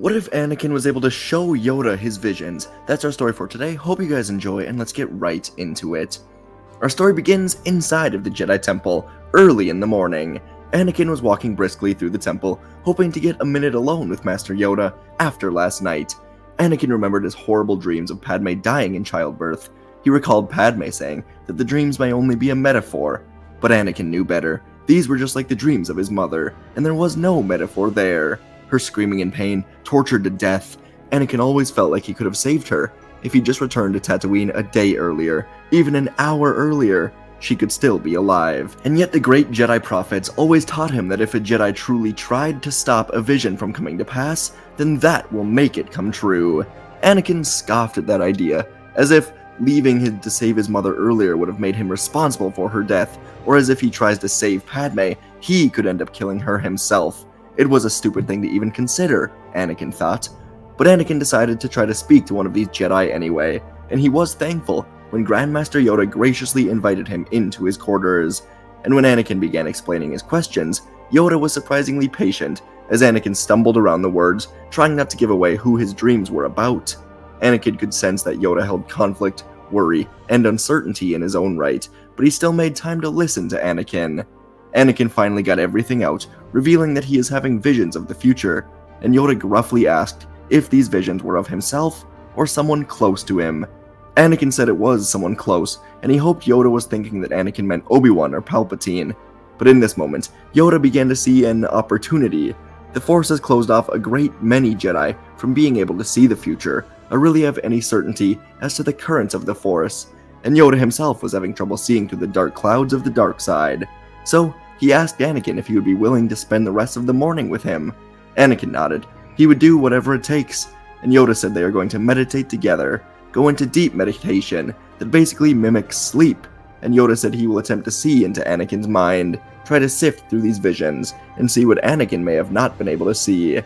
What if Anakin was able to show Yoda his visions? That's our story for today. Hope you guys enjoy, and let's get right into it. Our story begins inside of the Jedi Temple, early in the morning. Anakin was walking briskly through the temple, hoping to get a minute alone with Master Yoda after last night. Anakin remembered his horrible dreams of Padme dying in childbirth. He recalled Padme saying that the dreams may only be a metaphor. But Anakin knew better. These were just like the dreams of his mother, and there was no metaphor there. Her screaming in pain, tortured to death. Anakin always felt like he could have saved her. If he just returned to Tatooine a day earlier, even an hour earlier, she could still be alive. And yet the great Jedi prophets always taught him that if a Jedi truly tried to stop a vision from coming to pass, then that will make it come true. Anakin scoffed at that idea, as if leaving him to save his mother earlier would have made him responsible for her death, or as if he tries to save Padme, he could end up killing her himself. It was a stupid thing to even consider, Anakin thought. But Anakin decided to try to speak to one of these Jedi anyway, and he was thankful when Grandmaster Yoda graciously invited him into his quarters. And when Anakin began explaining his questions, Yoda was surprisingly patient, as Anakin stumbled around the words, trying not to give away who his dreams were about. Anakin could sense that Yoda held conflict, worry, and uncertainty in his own right, but he still made time to listen to Anakin. Anakin finally got everything out, revealing that he is having visions of the future, and Yoda gruffly asked if these visions were of himself or someone close to him. Anakin said it was someone close, and he hoped Yoda was thinking that Anakin meant Obi-Wan or Palpatine. But in this moment, Yoda began to see an opportunity. The Force has closed off a great many Jedi from being able to see the future, or really have any certainty as to the currents of the Force, and Yoda himself was having trouble seeing through the dark clouds of the dark side. So, he asked Anakin if he would be willing to spend the rest of the morning with him. Anakin nodded. He would do whatever it takes, and Yoda said they are going to meditate together, go into deep meditation that basically mimics sleep, and Yoda said he will attempt to see into Anakin's mind, try to sift through these visions, and see what Anakin may have not been able to see.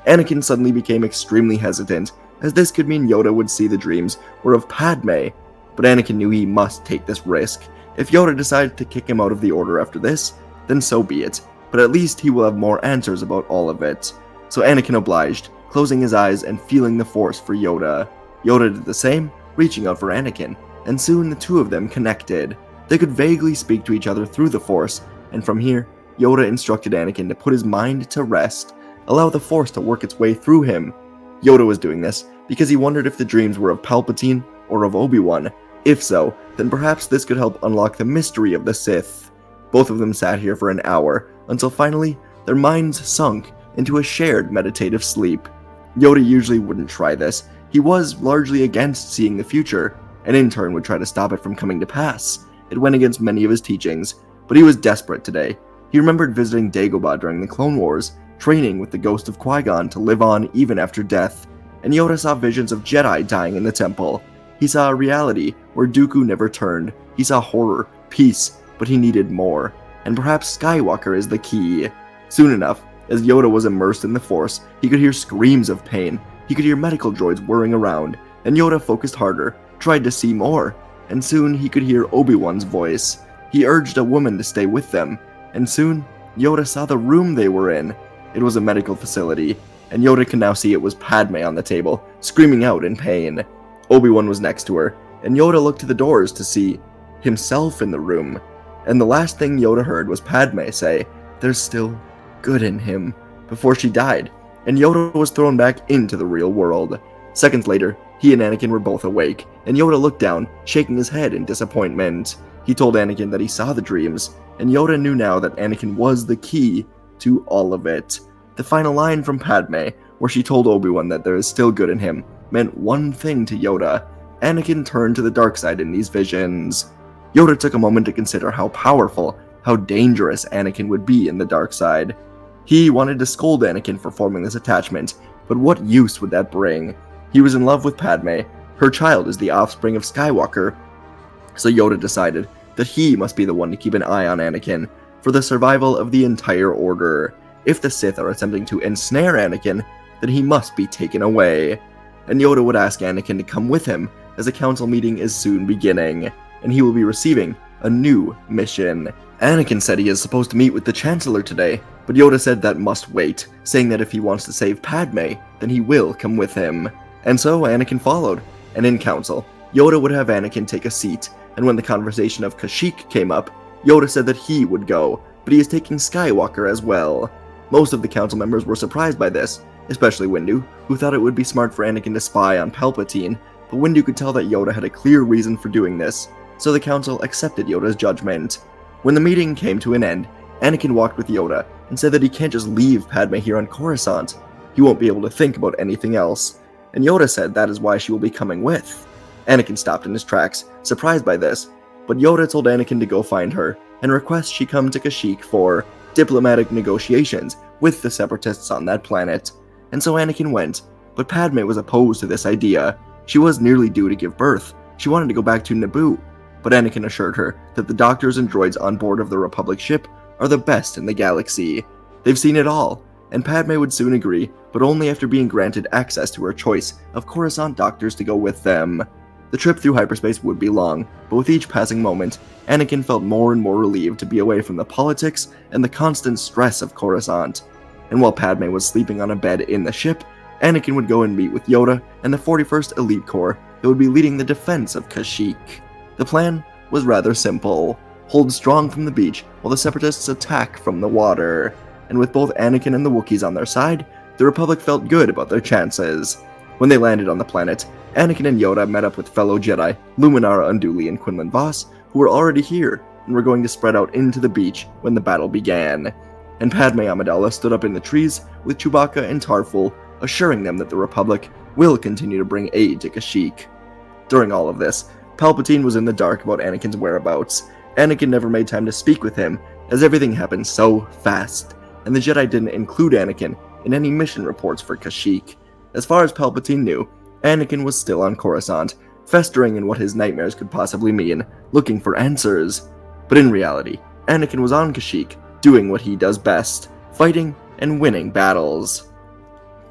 Anakin suddenly became extremely hesitant, as this could mean Yoda would see the dreams were of Padme, but Anakin knew he must take this risk. If Yoda decided to kick him out of the Order after this, then so be it, but at least he will have more answers about all of it. So Anakin obliged, closing his eyes and feeling the Force for Yoda. Yoda did the same, reaching out for Anakin, and soon the two of them connected. They could vaguely speak to each other through the Force, and from here, Yoda instructed Anakin to put his mind to rest, allow the Force to work its way through him. Yoda was doing this because he wondered if the dreams were of Palpatine or of Obi-Wan. If so, then perhaps this could help unlock the mystery of the Sith. Both of them sat here for an hour, until finally, their minds sunk into a shared meditative sleep. Yoda usually wouldn't try this. He was largely against seeing the future, and in turn would try to stop it from coming to pass. It went against many of his teachings, but he was desperate today. He remembered visiting Dagobah during the Clone Wars, training with the ghost of Qui-Gon to live on even after death, and Yoda saw visions of Jedi dying in the temple. He saw a reality where Dooku never turned. He saw horror, peace, but he needed more, and perhaps Skywalker is the key. Soon enough, as Yoda was immersed in the Force, he could hear screams of pain. He could hear medical droids whirring around, and Yoda focused harder, tried to see more, and soon he could hear Obi-Wan's voice. He urged a woman to stay with them, and soon Yoda saw the room they were in. It was a medical facility, and Yoda can now see it was Padme on the table, screaming out in pain. Obi-Wan was next to her, and Yoda looked to the doors to see himself in the room. And the last thing Yoda heard was Padme say, "There's still good in him," before she died, and Yoda was thrown back into the real world. Seconds later, he and Anakin were both awake, and Yoda looked down, shaking his head in disappointment. He told Anakin that he saw the dreams, and Yoda knew now that Anakin was the key to all of it. The final line from Padme, where she told Obi-Wan that there is still good in him, meant one thing to Yoda. Anakin turned to the dark side in these visions. Yoda took a moment to consider how powerful, how dangerous Anakin would be in the dark side. He wanted to scold Anakin for forming this attachment, but what use would that bring? He was in love with Padme. Her child is the offspring of Skywalker. So Yoda decided that he must be the one to keep an eye on Anakin for the survival of the entire Order. If the Sith are attempting to ensnare Anakin, then he must be taken away. And Yoda would ask Anakin to come with him, as a council meeting is soon beginning, and he will be receiving a new mission. Anakin said he is supposed to meet with the Chancellor today, but Yoda said that must wait, saying that if he wants to save Padme, then he will come with him. And so Anakin followed, and in council, Yoda would have Anakin take a seat, and when the conversation of Kashyyyk came up, Yoda said that he would go, but he is taking Skywalker as well. Most of the council members were surprised by this, especially Windu, who thought it would be smart for Anakin to spy on Palpatine, but Windu could tell that Yoda had a clear reason for doing this, so the council accepted Yoda's judgment. When the meeting came to an end, Anakin walked with Yoda and said that he can't just leave Padme here on Coruscant. He won't be able to think about anything else, and Yoda said that is why she will be coming with. Anakin stopped in his tracks, surprised by this, but Yoda told Anakin to go find her and request she come to Kashyyyk for diplomatic negotiations with the Separatists on that planet. And so Anakin went, but Padme was opposed to this idea. She was nearly due to give birth. She wanted to go back to Naboo, but Anakin assured her that the doctors and droids on board of the Republic ship are the best in the galaxy. They've seen it all, and Padme would soon agree, but only after being granted access to her choice of Coruscant doctors to go with them. The trip through hyperspace would be long, but with each passing moment, Anakin felt more and more relieved to be away from the politics and the constant stress of Coruscant. And while Padme was sleeping on a bed in the ship, Anakin would go and meet with Yoda and the 41st Elite Corps that would be leading the defense of Kashyyyk. The plan was rather simple. Hold strong from the beach while the Separatists attack from the water. And with both Anakin and the Wookiees on their side, the Republic felt good about their chances. When they landed on the planet, Anakin and Yoda met up with fellow Jedi, Luminara Unduli and Quinlan Vos, who were already here and were going to spread out into the beach when the battle began. And Padme Amidala stood up in the trees with Chewbacca and Tarful, assuring them that the Republic will continue to bring aid to Kashyyyk. During all of this, Palpatine was in the dark about Anakin's whereabouts. Anakin never made time to speak with him, as everything happened so fast, and the Jedi didn't include Anakin in any mission reports for Kashyyyk. As far as Palpatine knew, Anakin was still on Coruscant, festering in what his nightmares could possibly mean, looking for answers. But in reality, Anakin was on Kashyyyk, doing what he does best, fighting and winning battles.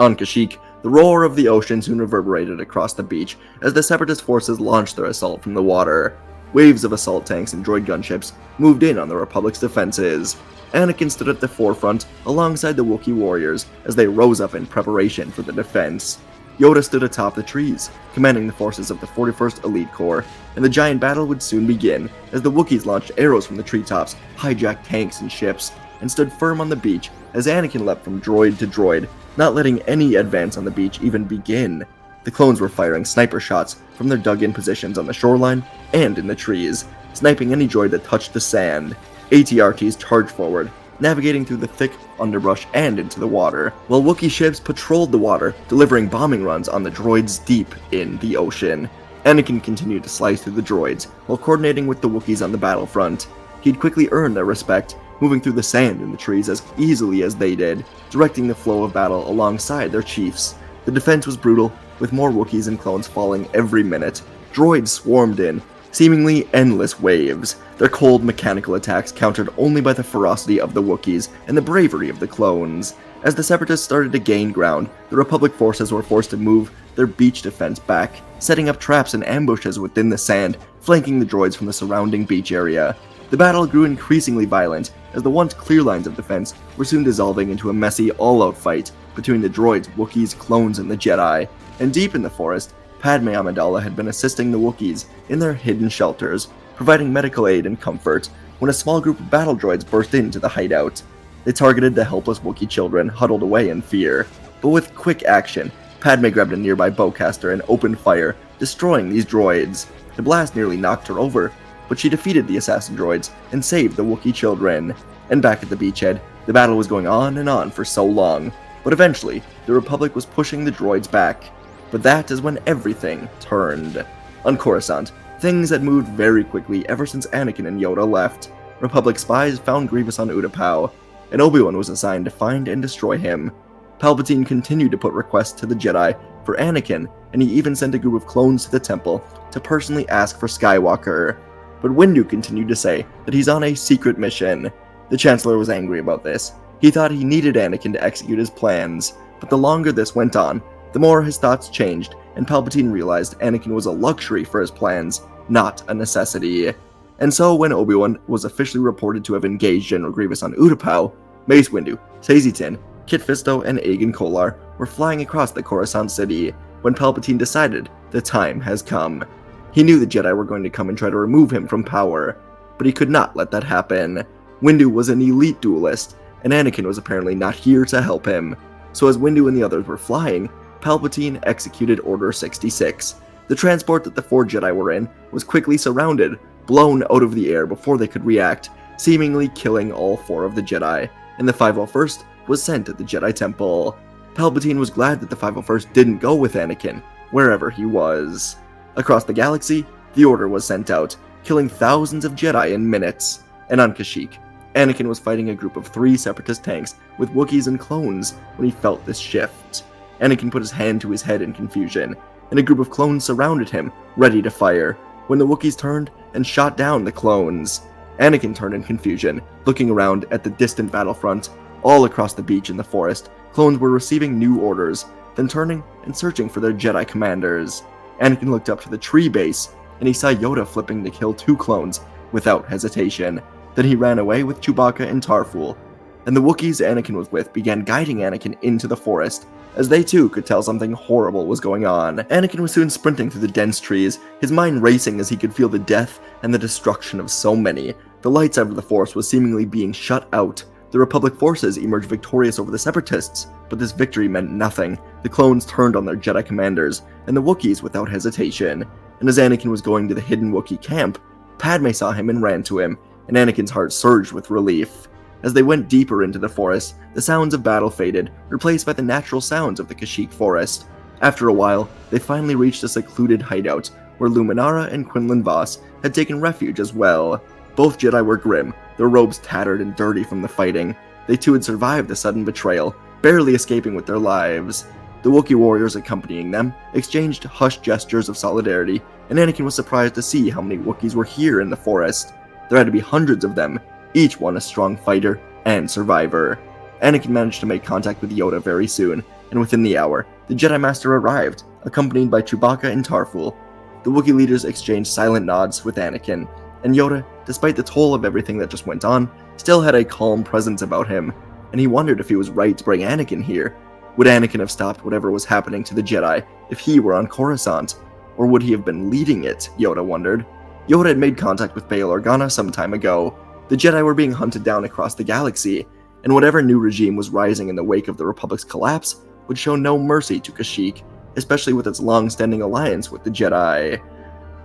On Kashyyyk, the roar of the ocean soon reverberated across the beach as the Separatist forces launched their assault from the water. Waves of assault tanks and droid gunships moved in on the Republic's defenses. Anakin stood at the forefront alongside the Wookiee warriors as they rose up in preparation for the defense. Yoda stood atop the trees, commanding the forces of the 41st Elite Corps, and the giant battle would soon begin as the Wookiees launched arrows from the treetops, hijacked tanks and ships, and stood firm on the beach as Anakin leapt from droid to droid, not letting any advance on the beach even begin. The clones were firing sniper shots from their dug-in positions on the shoreline and in the trees, sniping any droid that touched the sand. AT-RTs charged forward, navigating through the thick underbrush and into the water, while Wookiee ships patrolled the water, delivering bombing runs on the droids deep in the ocean. Anakin continued to slice through the droids, while coordinating with the Wookiees on the battlefront. He'd quickly earned their respect, moving through the sand in the trees as easily as they did, directing the flow of battle alongside their chiefs. The defense was brutal, with more Wookiees and clones falling every minute. Droids swarmed in, seemingly endless waves, their cold mechanical attacks countered only by the ferocity of the Wookiees and the bravery of the clones. As the Separatists started to gain ground, the Republic forces were forced to move their beach defense back, setting up traps and ambushes within the sand, flanking the droids from the surrounding beach area. The battle grew increasingly violent, as the once clear lines of defense were soon dissolving into a messy, all-out fight between the droids, Wookiees, clones, and the Jedi. And deep in the forest, Padme Amidala had been assisting the Wookiees in their hidden shelters, providing medical aid and comfort, when a small group of battle droids burst into the hideout. They targeted the helpless Wookiee children huddled away in fear. But with quick action, Padme grabbed a nearby bowcaster and opened fire, destroying these droids. The blast nearly knocked her over, but she defeated the assassin droids and saved the Wookiee children. And back at the beachhead, the battle was going on and on for so long, but eventually, the Republic was pushing the droids back. But that is when everything turned. On Coruscant, things had moved very quickly ever since Anakin and Yoda left. Republic spies found Grievous on Utapau, and Obi-Wan was assigned to find and destroy him. Palpatine continued to put requests to the Jedi for Anakin, and he even sent a group of clones to the temple to personally ask for Skywalker. But Windu continued to say that he's on a secret mission. The Chancellor was angry about this. He thought he needed Anakin to execute his plans, but the longer this went on, the more his thoughts changed, and Palpatine realized Anakin was a luxury for his plans, not a necessity. And so when Obi-Wan was officially reported to have engaged General Grievous on Utapau, Mace Windu, Saesee Tiin, Kit Fisto, and Aegon Kolar were flying across the Coruscant city when Palpatine decided the time has come. He knew the Jedi were going to come and try to remove him from power, but he could not let that happen. Windu was an elite duelist, and Anakin was apparently not here to help him. So as Windu and the others were flying, Palpatine executed Order 66. The transport that the 4 Jedi were in was quickly surrounded, blown out of the air before they could react, seemingly killing all 4 of the Jedi, and the 501st was sent to the Jedi Temple. Palpatine was glad that the 501st didn't go with Anakin, wherever he was. Across the galaxy, the Order was sent out, killing thousands of Jedi in minutes. And on Kashyyyk, Anakin was fighting a group of 3 separatist tanks with Wookiees and clones when he felt this shift. Anakin put his hand to his head in confusion, and a group of clones surrounded him, ready to fire, when the Wookiees turned and shot down the clones. Anakin turned in confusion, looking around at the distant battlefront. All across the beach and the forest, clones were receiving new orders, then turning and searching for their Jedi commanders. Anakin looked up to the tree base, and he saw Yoda flipping to kill 2 clones without hesitation. Then he ran away with Chewbacca and Tarful, and the Wookiees Anakin was with began guiding Anakin into the forest, as they too could tell something horrible was going on. Anakin was soon sprinting through the dense trees, his mind racing as he could feel the death and the destruction of so many. The light side of the Force was seemingly being shut out. The Republic forces emerged victorious over the Separatists, but this victory meant nothing. The clones turned on their Jedi commanders, and the Wookiees without hesitation. And as Anakin was going to the hidden Wookiee camp, Padme saw him and ran to him, and Anakin's heart surged with relief. As they went deeper into the forest, the sounds of battle faded, replaced by the natural sounds of the Kashyyyk forest. After a while, they finally reached a secluded hideout, where Luminara and Quinlan Vos had taken refuge as well. Both Jedi were grim, their robes tattered and dirty from the fighting. They too had survived the sudden betrayal, barely escaping with their lives. The Wookiee warriors accompanying them exchanged hushed gestures of solidarity, and Anakin was surprised to see how many Wookiees were here in the forest. There had to be hundreds of them, each one a strong fighter and survivor. Anakin managed to make contact with Yoda very soon, and within the hour, the Jedi Master arrived, accompanied by Chewbacca and Tarful. The Wookiee leaders exchanged silent nods with Anakin, and Yoda, despite the toll of everything that just went on, still had a calm presence about him, and he wondered if he was right to bring Anakin here. Would Anakin have stopped whatever was happening to the Jedi if he were on Coruscant? Or would he have been leading it, Yoda wondered. Yoda had made contact with Bail Organa some time ago. The Jedi were being hunted down across the galaxy, and whatever new regime was rising in the wake of the Republic's collapse would show no mercy to Kashyyyk, especially with its long-standing alliance with the Jedi.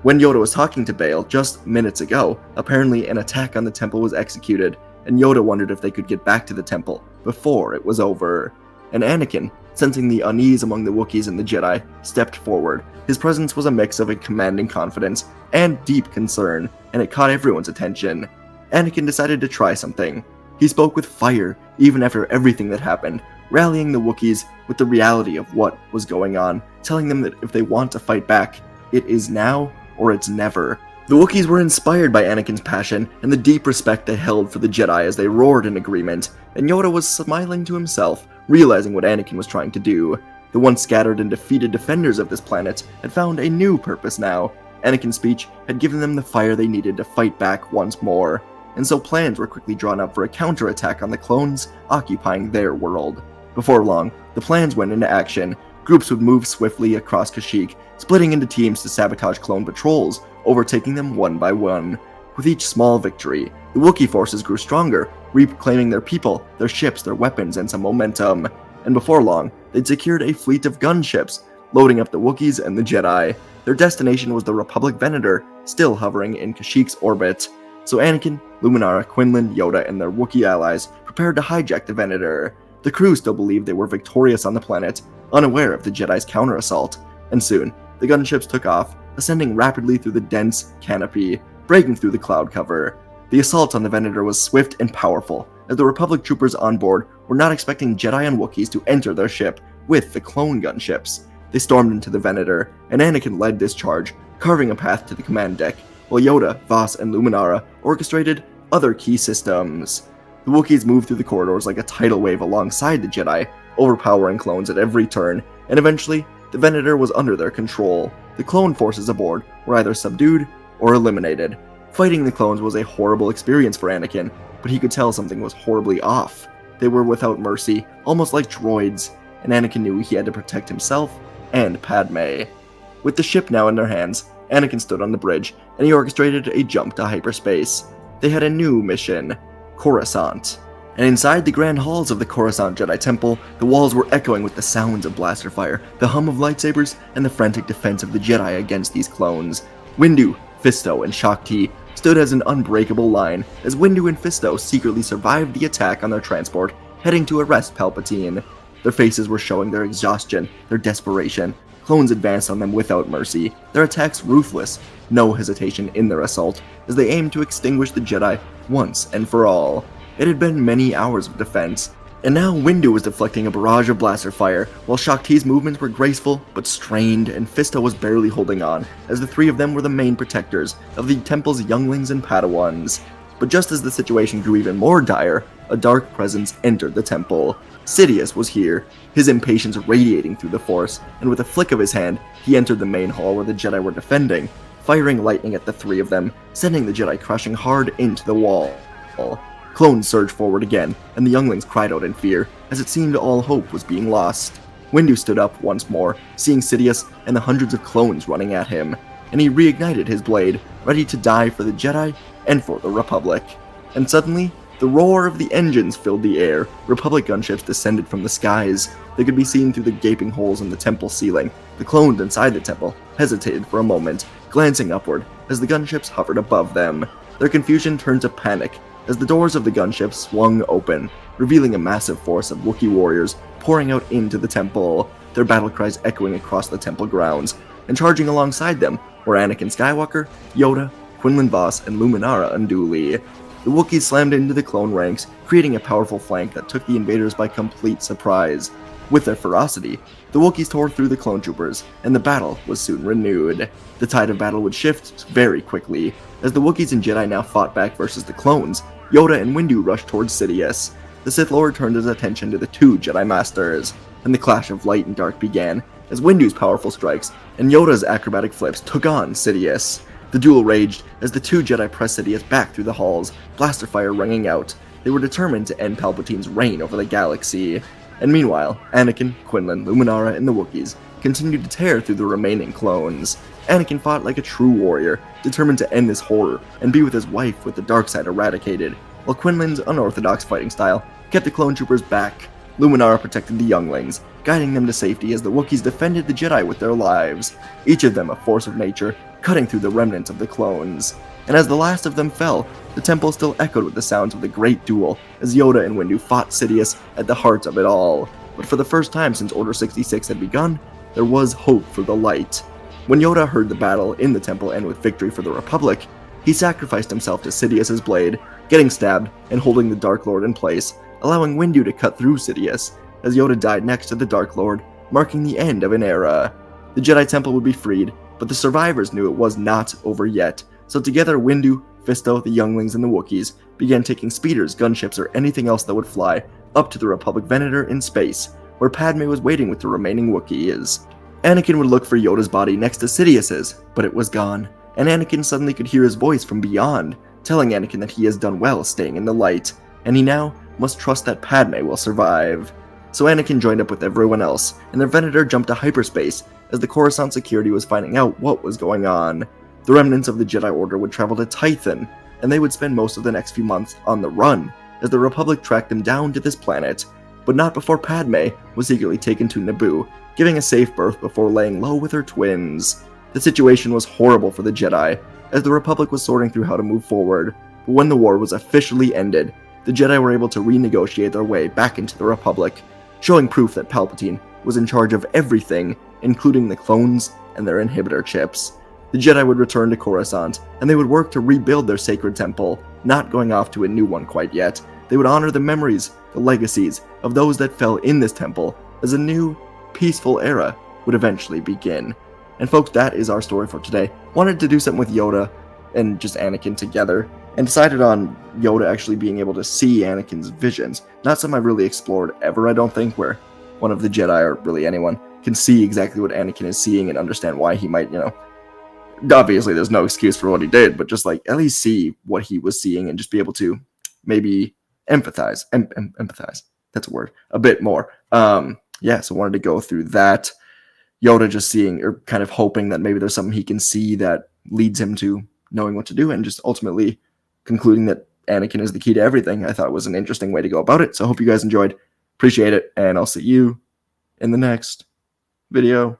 When Yoda was talking to Bail just minutes ago, apparently an attack on the temple was executed, and Yoda wondered if they could get back to the temple before it was over. And Anakin, sensing the unease among the Wookiees and the Jedi, stepped forward. His presence was a mix of a commanding confidence and deep concern, and it caught everyone's attention. Anakin decided to try something. He spoke with fire, even after everything that happened, rallying the Wookiees with the reality of what was going on, telling them that if they want to fight back, it is now or it's never. The Wookiees were inspired by Anakin's passion and the deep respect they held for the Jedi as they roared in agreement, and Yoda was smiling to himself, realizing what Anakin was trying to do. The once scattered and defeated defenders of this planet had found a new purpose now. Anakin's speech had given them the fire they needed to fight back once more, and so plans were quickly drawn up for a counterattack on the clones occupying their world. Before long, the plans went into action. Groups would move swiftly across Kashyyyk, splitting into teams to sabotage clone patrols, overtaking them one by one. With each small victory, the Wookiee forces grew stronger, reclaiming their people, their ships, their weapons, and some momentum. And before long, they'd secured a fleet of gunships, loading up the Wookiees and the Jedi. Their destination was the Republic Venator, still hovering in Kashyyyk's orbit. So Anakin, Luminara, Quinlan, Yoda, and their Wookiee allies prepared to hijack the Venator. The crew still believed they were victorious on the planet, unaware of the Jedi's counter-assault, and soon, the gunships took off, ascending rapidly through the dense canopy, breaking through the cloud cover. The assault on the Venator was swift and powerful, as the Republic troopers on board were not expecting Jedi and Wookiees to enter their ship with the clone gunships. They stormed into the Venator, and Anakin led this charge, carving a path to the command deck, while Yoda, Vos, and Luminara orchestrated other key systems. The Wookiees moved through the corridors like a tidal wave alongside the Jedi, overpowering clones at every turn, and eventually, the Venator was under their control. The clone forces aboard were either subdued or eliminated. Fighting the clones was a horrible experience for Anakin, but he could tell something was horribly off. They were without mercy, almost like droids, and Anakin knew he had to protect himself and Padme. With the ship now in their hands, Anakin stood on the bridge, and he orchestrated a jump to hyperspace. They had a new mission, Coruscant. And inside the grand halls of the Coruscant Jedi Temple, the walls were echoing with the sounds of blaster fire, the hum of lightsabers, and the frantic defense of the Jedi against these clones. Windu, Fisto, and Shaak Ti stood as an unbreakable line, as Windu and Fisto secretly survived the attack on their transport, heading to arrest Palpatine. Their faces were showing their exhaustion, their desperation. Clones advanced on them without mercy, their attacks ruthless, no hesitation in their assault, as they aimed to extinguish the Jedi once and for all. It had been many hours of defense, and now Windu was deflecting a barrage of blaster fire, while Shaak Ti's movements were graceful but strained, and Fisto was barely holding on, as the three of them were the main protectors of the temple's younglings and Padawans. But just as the situation grew even more dire, a dark presence entered the temple. Sidious was here, his impatience radiating through the Force, and with a flick of his hand, he entered the main hall where the Jedi were defending, firing lightning at the three of them, sending the Jedi crashing hard into the wall. Clones surged forward again, and the younglings cried out in fear, as it seemed all hope was being lost. Windu stood up once more, seeing Sidious and the hundreds of clones running at him, and he reignited his blade, ready to die for the Jedi and for the Republic. And suddenly, the roar of the engines filled the air. Republic gunships descended from the skies. They could be seen through the gaping holes in the temple ceiling. The clones inside the temple hesitated for a moment, glancing upward as the gunships hovered above them. Their confusion turned to panic as the doors of the gunship swung open, revealing a massive force of Wookiee warriors pouring out into the temple, their battle cries echoing across the temple grounds. And charging alongside them were Anakin Skywalker, Yoda, Quinlan Vos, and Luminara Unduli. The Wookiees slammed into the clone ranks, creating a powerful flank that took the invaders by complete surprise. With their ferocity, the Wookiees tore through the clone troopers, and the battle was soon renewed. The tide of battle would shift very quickly. As the Wookiees and Jedi now fought back versus the clones, Yoda and Windu rushed towards Sidious. The Sith Lord turned his attention to the two Jedi Masters, and the clash of light and dark began, as Windu's powerful strikes and Yoda's acrobatic flips took on Sidious. The duel raged as the two Jedi pressed Sidious back through the halls, blaster fire ringing out. They were determined to end Palpatine's reign over the galaxy. And meanwhile, Anakin, Quinlan, Luminara, and the Wookiees continued to tear through the remaining clones. Anakin fought like a true warrior, determined to end this horror and be with his wife with the dark side eradicated, while Quinlan's unorthodox fighting style kept the clone troopers back. Luminara protected the younglings, guiding them to safety as the Wookiees defended the Jedi with their lives, each of them a force of nature, cutting through the remnants of the clones. And as the last of them fell, the temple still echoed with the sounds of the great duel as Yoda and Windu fought Sidious at the heart of it all. But for the first time since Order 66 had begun, there was hope for the light. When Yoda heard the battle in the temple end with victory for the Republic, he sacrificed himself to Sidious's blade, getting stabbed and holding the Dark Lord in place, allowing Windu to cut through Sidious, as Yoda died next to the Dark Lord, marking the end of an era. The Jedi Temple would be freed, but the survivors knew it was not over yet, so together Windu, Fisto, the younglings, and the Wookiees began taking speeders, gunships, or anything else that would fly up to the Republic Venator in space, where Padme was waiting with the remaining Wookiees. Anakin would look for Yoda's body next to Sidious's, but it was gone, and Anakin suddenly could hear his voice from beyond, telling Anakin that he has done well staying in the light, and he now must trust that Padme will survive. So Anakin joined up with everyone else, and their Venator jumped to hyperspace as the Coruscant security was finding out what was going on. The remnants of the Jedi Order would travel to Tython, and they would spend most of the next few months on the run, as the Republic tracked them down to this planet, but not before Padme was secretly taken to Naboo, giving a safe birth before laying low with her twins. The situation was horrible for the Jedi, as the Republic was sorting through how to move forward, but when the war was officially ended, the Jedi were able to renegotiate their way back into the Republic, showing proof that Palpatine was in charge of everything, including the clones and their inhibitor chips. The Jedi would return to Coruscant, and they would work to rebuild their sacred temple, not going off to a new one quite yet. They would honor the memories, the legacies of those that fell in this temple, as a new, peaceful era would eventually begin. And folks, that is our story for today. Wanted to do something with Yoda and just Anakin together, and decided on Yoda actually being able to see Anakin's visions. Not something I've really explored ever, I don't think, where one of the Jedi, or really anyone, can see exactly what Anakin is seeing and understand why he might, obviously there's no excuse for what he did, but just like at least see what he was seeing and just be able to maybe empathize. Empathize. That's a word. A bit more. Yeah, so wanted to go through that. Yoda just seeing or kind of hoping that maybe there's something he can see that leads him to knowing what to do, and just ultimately concluding that Anakin is the key to everything. I thought was an interesting way to go about it. So I hope you guys enjoyed. Appreciate it, and I'll see you in the next video.